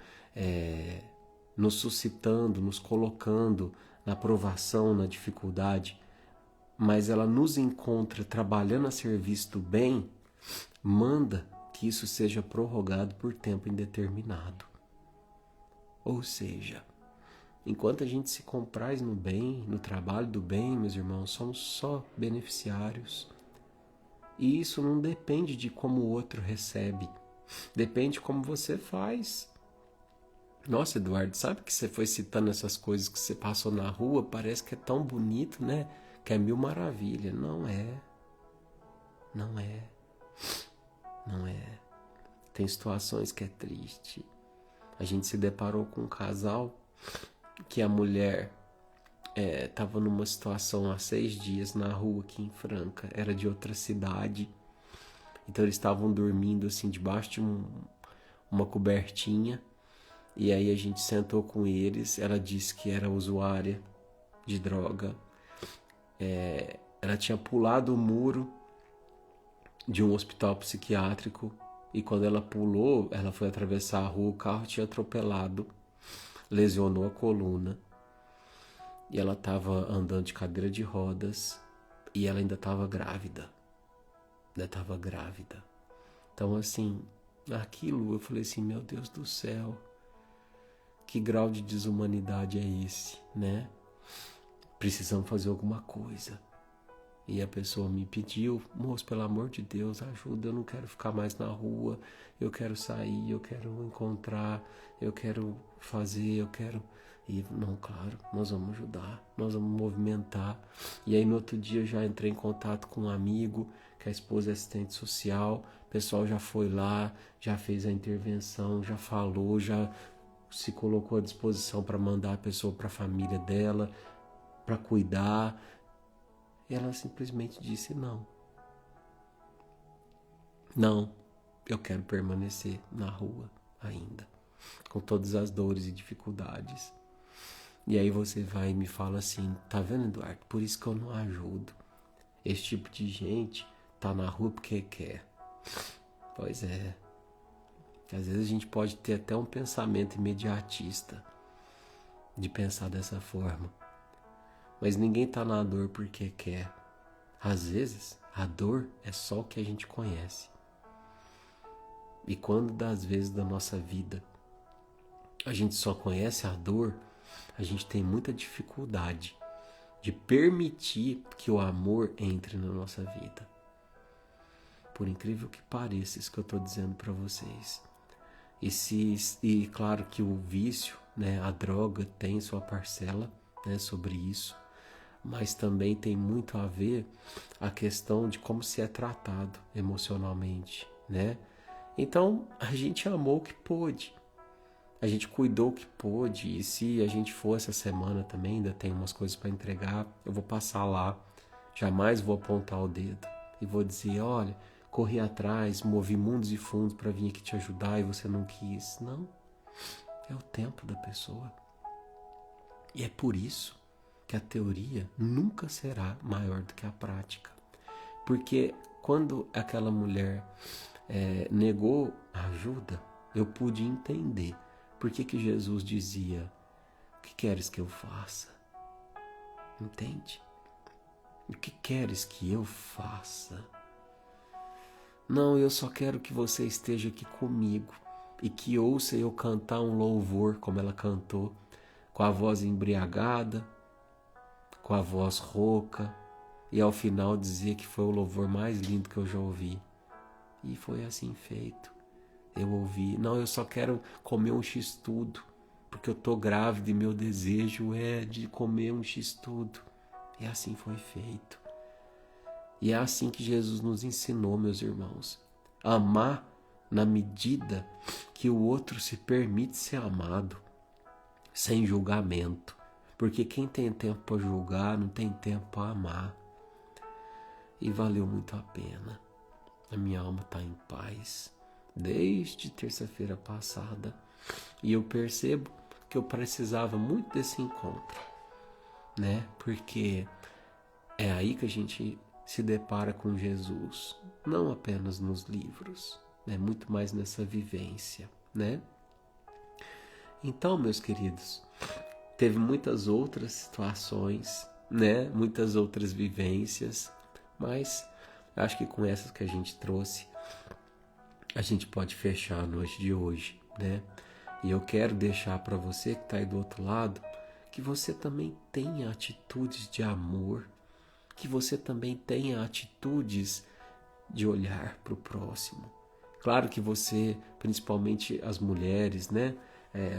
nos suscitando, nos colocando na provação, na dificuldade, mas ela nos encontra trabalhando a serviço do bem, manda que isso seja prorrogado por tempo indeterminado. Ou seja, enquanto a gente se compraz no bem, no trabalho do bem, meus irmãos, somos só beneficiários. E isso não depende de como o outro recebe, depende de como você faz. Nossa, Eduardo, sabe que você foi citando essas coisas que você passou na rua, parece que é tão bonito, né? Que é mil maravilha. Não é. Não é. Não é. Tem situações que é triste. A gente se deparou com um casal que a mulher estava numa situação há 6 dias na rua aqui em Franca. Era de outra cidade. Então eles estavam dormindo assim debaixo de uma cobertinha. E aí a gente sentou com eles. Ela disse que era usuária de droga. Ela tinha pulado o muro de um hospital psiquiátrico e quando ela pulou, ela foi atravessar a rua, o carro tinha atropelado, lesionou a coluna e ela estava andando de cadeira de rodas e ela ainda estava grávida. Então assim, aquilo eu falei assim, meu Deus do céu, que grau de desumanidade é esse, né? Precisamos fazer alguma coisa. E a pessoa me pediu, moço, pelo amor de Deus, ajuda, eu não quero ficar mais na rua, eu quero sair, eu quero encontrar, eu quero fazer, eu quero... E não, claro, nós vamos ajudar, nós vamos movimentar. E aí no outro dia eu já entrei em contato com um amigo, que a esposa é assistente social, o pessoal já foi lá, já fez a intervenção, já falou, já se colocou à disposição para mandar a pessoa para a família dela, para cuidar. E ela simplesmente disse não. Não, eu quero permanecer na rua ainda, com todas as dores e dificuldades. E aí você vai e me fala assim, tá vendo, Eduardo? Por isso que eu não ajudo. Esse tipo de gente tá na rua porque quer. Pois é. Às vezes a gente pode ter até um pensamento imediatista de pensar dessa forma. Mas ninguém tá na dor porque quer. Às vezes, a dor é só o que a gente conhece. E quando das vezes da nossa vida a gente só conhece a dor, a gente tem muita dificuldade de permitir que o amor entre na nossa vida. Por incrível que pareça, isso que eu estou dizendo para vocês. E claro que o vício, né, a droga tem sua parcela, né, sobre isso. Mas também tem muito a ver a questão de como se é tratado emocionalmente, né? Então, a gente amou o que pôde. A gente cuidou o que pôde, e se a gente for essa semana também, ainda tem umas coisas para entregar, eu vou passar lá, jamais vou apontar o dedo e vou dizer, olha, corri atrás, movi mundos e fundos para vir aqui te ajudar e você não quis. Não, é o tempo da pessoa. E é por isso que a teoria nunca será maior do que a prática. Porque quando aquela mulher negou a ajuda, eu pude entender por que Jesus dizia, o que queres que eu faça? Entende? O que queres que eu faça? Não, eu só quero que você esteja aqui comigo e que ouça eu cantar um louvor como ela cantou, com a voz embriagada, com a voz rouca, e ao final dizer que foi o louvor mais lindo que eu já ouvi. E foi assim feito. Eu ouvi, não, eu só quero comer um x-tudo, porque eu tô grávida e meu desejo é de comer um x-tudo. E assim foi feito. E é assim que Jesus nos ensinou, meus irmãos. Amar na medida que o outro se permite ser amado, sem julgamento. Porque quem tem tempo para julgar não tem tempo para amar. E valeu muito a pena. A minha alma está em paz desde terça-feira passada. E eu percebo que eu precisava muito desse encontro, né? Porque é aí que a gente se depara com Jesus, não apenas nos livros, né? Muito mais nessa vivência, né? Então, meus queridos, teve muitas outras situações, né? Muitas outras vivências, mas acho que com essas que a gente trouxe, a gente pode fechar a noite de hoje, né? E eu quero deixar para você que está aí do outro lado, que você também tenha atitudes de amor, que você também tenha atitudes de olhar para o próximo. Claro que você, principalmente as mulheres, né?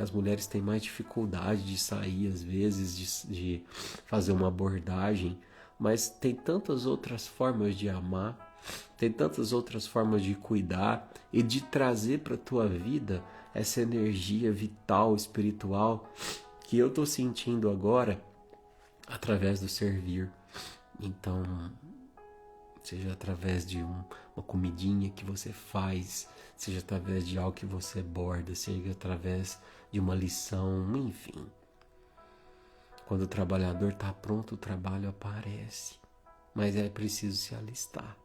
As mulheres têm mais dificuldade de sair, às vezes, de fazer uma abordagem, mas tem tantas outras formas de amar, tem tantas outras formas de cuidar e de trazer para a tua vida essa energia vital, espiritual, que eu estou sentindo agora através do servir. Então, seja através de uma comidinha que você faz, seja através de algo que você borda, seja através de uma lição, enfim. Quando o trabalhador está pronto, o trabalho aparece. Mas é preciso se alistar,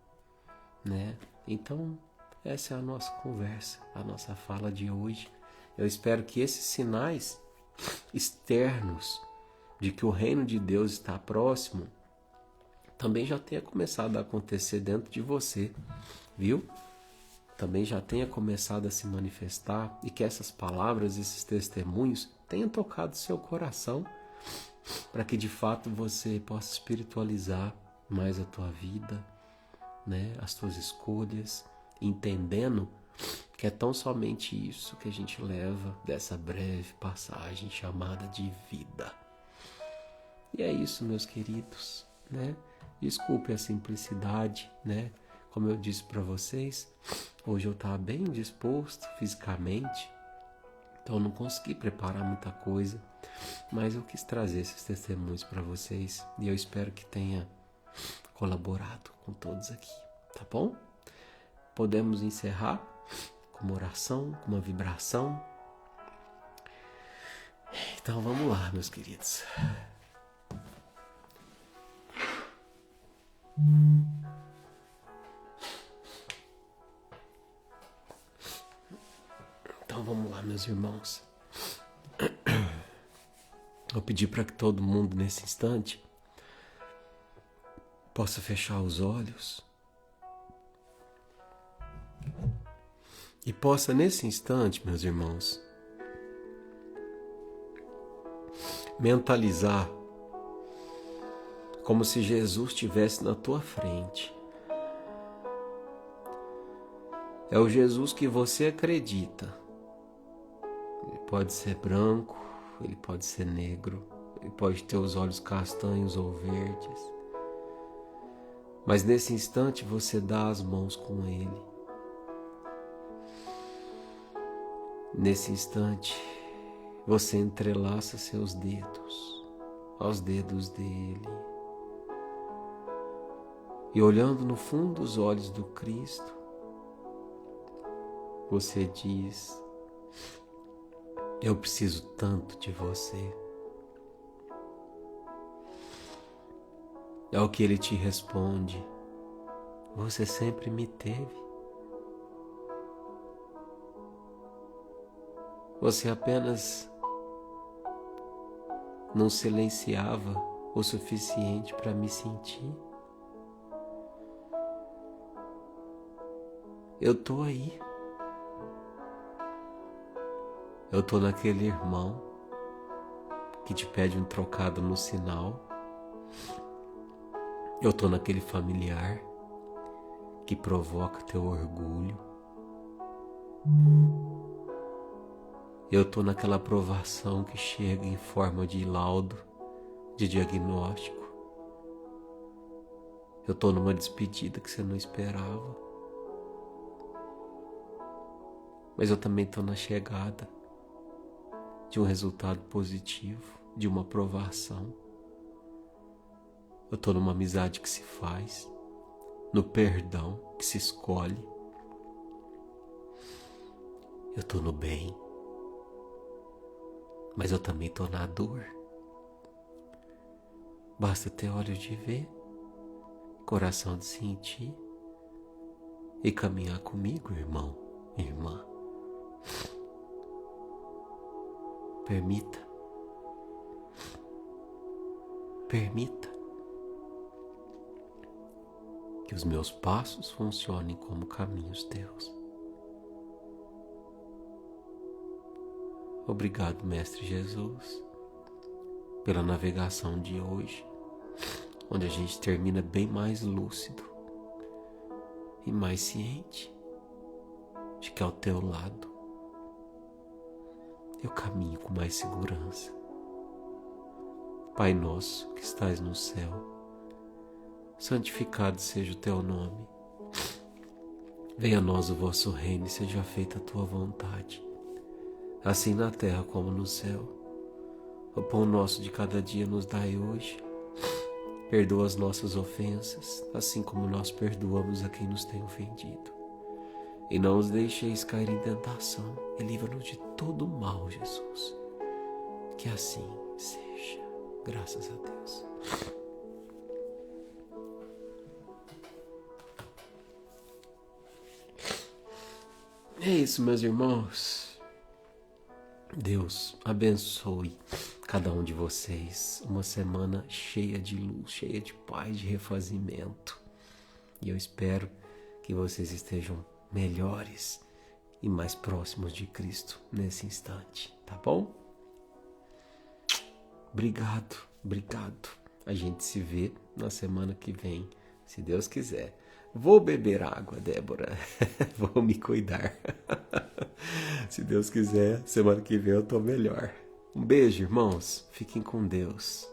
né? Então, essa é a nossa conversa, a nossa fala de hoje. Eu espero que esses sinais externos de que o reino de Deus está próximo também já tenha começado a acontecer dentro de você, viu? Também já tenha começado a se manifestar e que essas palavras, esses testemunhos tenham tocado seu coração para que de fato você possa espiritualizar mais a tua vida, né? As tuas escolhas, entendendo que é tão somente isso que a gente leva dessa breve passagem chamada de vida. E é isso, meus queridos, né? Desculpe a simplicidade, né? Como eu disse para vocês, hoje eu estava bem disposto fisicamente, então eu não consegui preparar muita coisa, mas eu quis trazer esses testemunhos para vocês e eu espero que tenha colaborado com todos aqui, tá bom? Podemos encerrar com uma oração, com uma vibração. Então vamos lá, meus queridos. Então vamos lá, meus irmãos. Vou pedir para que todo mundo nesse instante possa fechar os olhos e possa nesse instante, meus irmãos, mentalizar como se Jesus estivesse na tua frente. É o Jesus que você acredita. Ele pode ser branco, ele pode ser negro, ele pode ter os olhos castanhos ou verdes. Mas nesse instante você dá as mãos com ele. Nesse instante você entrelaça seus dedos aos dedos dele. E olhando no fundo dos olhos do Cristo, você diz: eu preciso tanto de você. É o que ele te responde: você sempre me teve. Você apenas não silenciava o suficiente para me sentir. Eu tô aí. Eu tô naquele irmão que te pede um trocado no sinal. Eu tô naquele familiar que provoca teu orgulho. Eu tô naquela aprovação que chega em forma de laudo, de diagnóstico. Eu tô numa despedida que você não esperava. Mas eu também tô na chegada de um resultado positivo, de uma aprovação. Eu tô numa amizade que se faz, no perdão que se escolhe. Eu tô no bem, mas eu também tô na dor. Basta ter olhos de ver, coração de sentir e caminhar comigo, irmão, irmã. Permita que os meus passos funcionem como caminhos teus. Obrigado, Mestre Jesus, pela navegação de hoje, onde a gente termina bem mais lúcido e mais ciente de que ao teu lado eu caminho com mais segurança. Pai nosso que estais no céu, santificado seja o teu nome. Venha a nós o vosso reino e seja feita a tua vontade, assim na terra como no céu. O pão nosso de cada dia nos dai hoje. Perdoa as nossas ofensas, assim como nós perdoamos a quem nos tem ofendido. E não os deixeis cair em tentação, e livra-nos de todo mal, Jesus. Que assim seja. Graças a Deus. É isso, meus irmãos. Deus abençoe cada um de vocês. Uma semana cheia de luz, cheia de paz, de refazimento. E eu espero que vocês estejam melhores e mais próximos de Cristo nesse instante, tá bom? Obrigado. A gente se vê na semana que vem, se Deus quiser. Vou beber água, Débora. Vou me cuidar. Se Deus quiser, semana que vem eu tô melhor. Um beijo, irmãos. Fiquem com Deus.